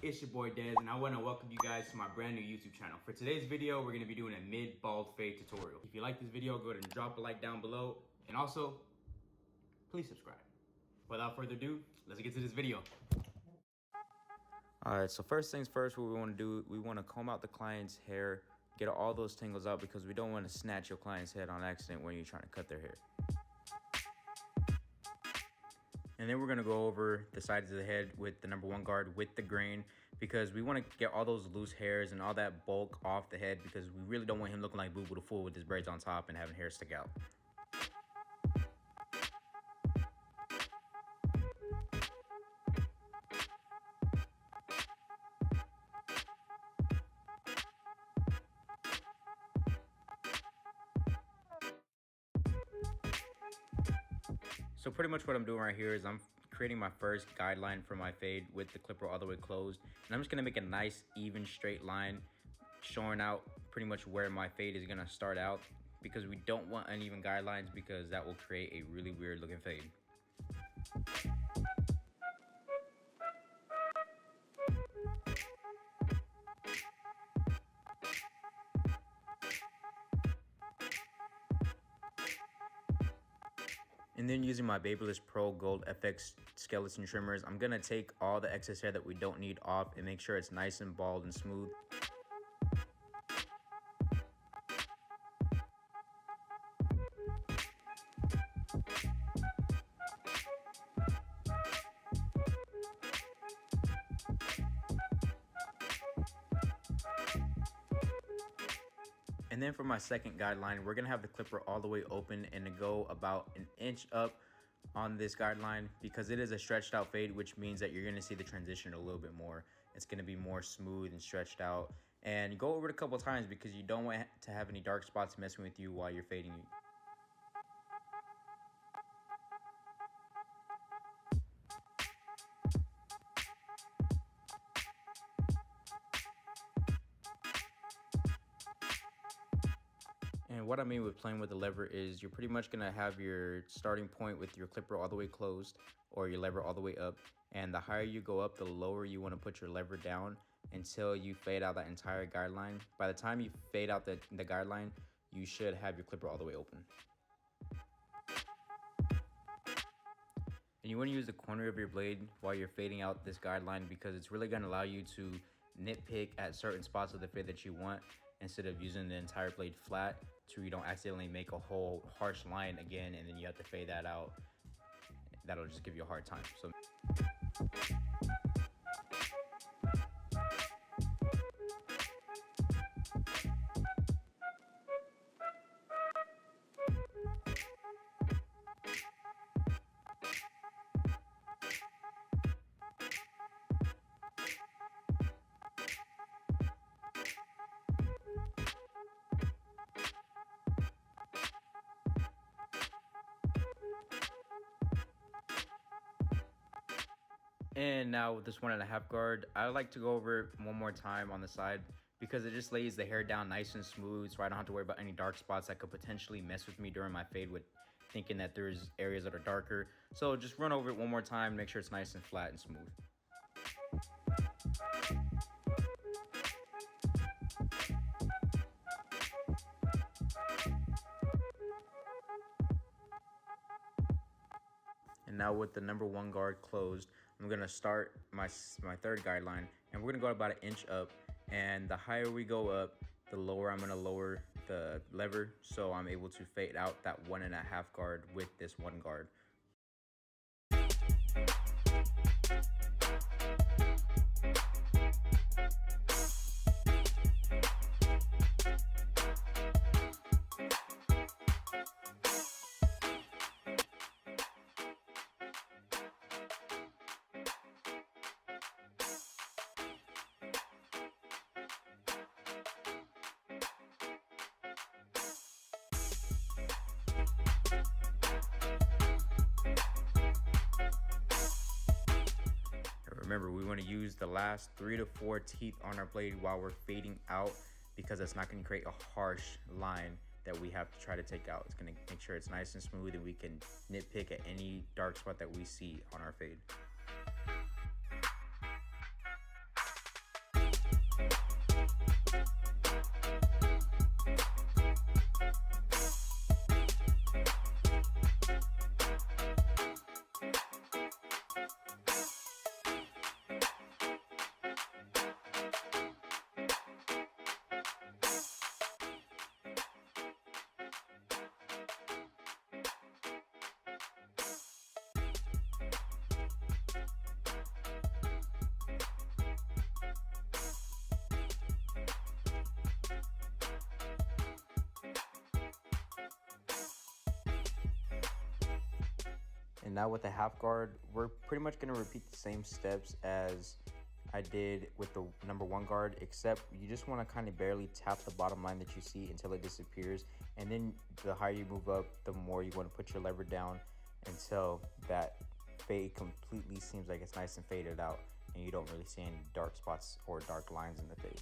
It's your boy Dez, and I want to welcome you guys to my brand new YouTube channel. For today's video, we're going to be doing a mid-bald fade tutorial. If you like this video, go ahead and drop a like down below, and also, please subscribe. Without further ado, let's get to this video. Alright, so first things first, what we want to do, we want to comb out the client's hair, get all those tangles out because we don't want to snatch your client's head on accident when you're trying to cut their hair. And then we're going to go over the sides of the head with the number 1 guard with the grain because we want to get all those loose hairs and all that bulk off the head because we really don't want him looking like Boo Boo the Fool with his braids on top and having hair stick out. So pretty much what I'm doing right here is I'm creating my first guideline for my fade with the clipper all the way closed. And I'm just gonna make a nice, even, straight line showing out pretty much where my fade is gonna start out because we don't want uneven guidelines because that will create a really weird looking fade. And then using my Babyliss Pro Gold FX skeleton trimmers, I'm gonna take all the excess hair that we don't need off and make sure it's nice and bald and smooth. And then for my second guideline, we're gonna have the clipper all the way open and to go about an inch up on this guideline because it is a stretched out fade, which means that you're gonna see the transition a little bit more. It's gonna be more smooth and stretched out. And go over it a couple times because you don't want to have any dark spots messing with you while you're fading. And what I mean with playing with the lever is you're pretty much gonna have your starting point with your clipper all the way closed or your lever all the way up. And the higher you go up, the lower you wanna put your lever down until you fade out that entire guideline. By the time you fade out the guideline, you should have your clipper all the way open. And you wanna use the corner of your blade while you're fading out this guideline because it's really gonna allow you to nitpick at certain spots of the fade that you want instead of using the entire blade flat so you don't accidentally make a whole harsh line again and then you have to fade that out. That'll just give you a hard time. So and now with this 1.5 guard, I like to go over it one more time on the side because it just lays the hair down nice and smooth so I don't have to worry about any dark spots that could potentially mess with me during my fade with thinking that there's areas that are darker. So just run over it one more time, make sure it's nice and flat and smooth. And now with the number 1 guard closed, I'm gonna start my third guideline and we're gonna go about an inch up. And the higher we go up, the lower I'm gonna lower the lever so I'm able to fade out that 1.5 guard with this 1 guard. Remember, we want to use the last 3 to 4 teeth on our blade while we're fading out because that's not going to create a harsh line that we have to try to take out. It's going to make sure it's nice and smooth and we can nitpick at any dark spot that we see on our fade. And now with the half guard, we're pretty much gonna repeat the same steps as I did with the number 1 guard, except you just wanna kind of barely tap the bottom line that you see until it disappears. And then the higher you move up, the more you wanna put your lever down until that fade completely seems like it's nice and faded out and you don't really see any dark spots or dark lines in the fade.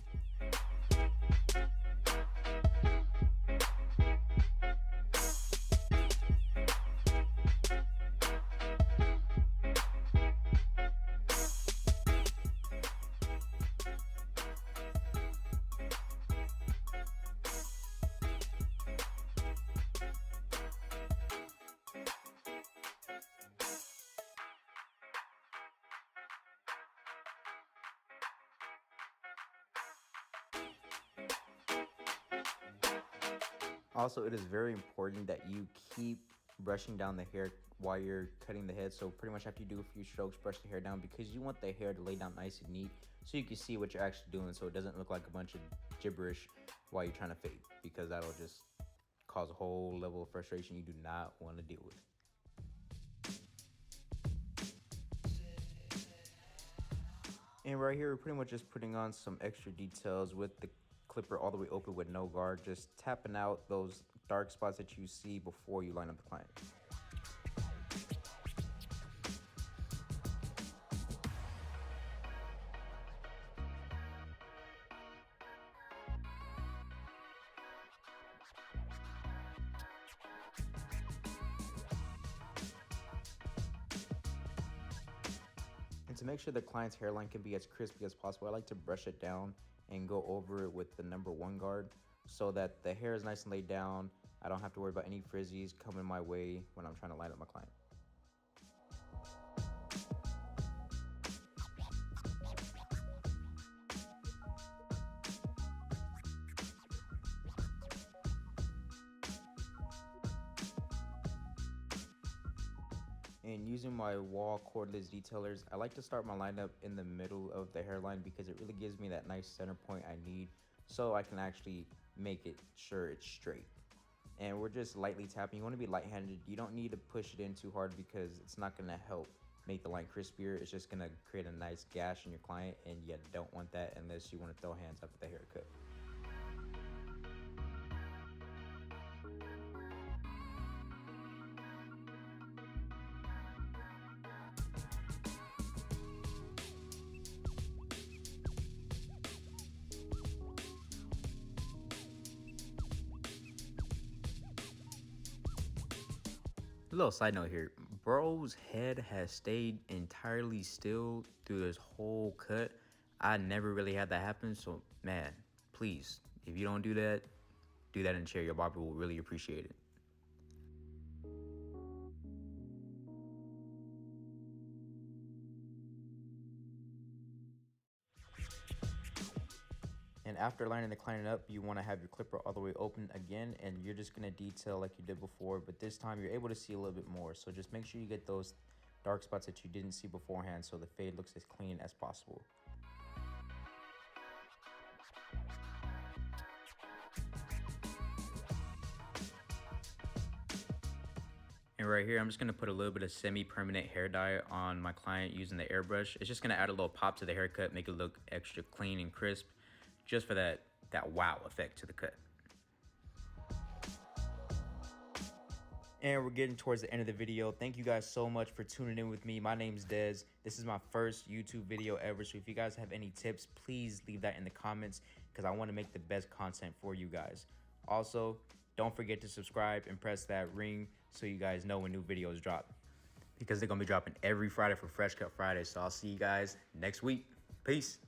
Also, it is very important that you keep brushing down the hair while you're cutting the head. So pretty much after you do a few strokes, brush the hair down, because you want the hair to lay down nice and neat so you can see what you're actually doing, so it doesn't look like a bunch of gibberish while you're trying to fade, because that'll just cause a whole level of frustration you do not want to deal with. And right here, we're pretty much just putting on some extra details with the clipper all the way open with no guard, just tapping out those dark spots that you see before you line up the client. And to make sure the client's hairline can be as crispy as possible, I like to brush it down and go over it with the number 1 guard so that the hair is nice and laid down. I don't have to worry about any frizzies coming my way when I'm trying to line up my client. And using my Wahl cordless detailers, I like to start my lineup in the middle of the hairline because it really gives me that nice center point I need so I can actually make it sure it's straight. And we're just lightly tapping. You want to be light-handed. You don't need to push it in too hard because it's not going to help make the line crispier. It's just going to create a nice gash in your client, and you don't want that unless you want to throw hands after the haircut. A little side note here, bro's head has stayed entirely still through this whole cut. I never really had that happen, so man, please, if you don't do that in the chair. Your barber will really appreciate it. And after lining the client up, you want to have your clipper all the way open again, and you're just going to detail like you did before, but this time you're able to see a little bit more. So just make sure you get those dark spots that you didn't see beforehand so the fade looks as clean as possible. And right here, I'm just gonna put a little bit of semi-permanent hair dye on my client using the airbrush. It's just gonna add a little pop to the haircut, make it look extra clean and crisp, just for that wow effect to the cut. And we're getting towards the end of the video. Thank you guys so much for tuning in with me. My name's Dez. This is my first YouTube video ever, so if you guys have any tips, please leave that in the comments because I want to make the best content for you guys. Also, don't forget to subscribe and press that ring so you guys know when new videos drop, because they're going to be dropping every Friday for Fresh Cut Friday. So I'll see you guys next week. Peace.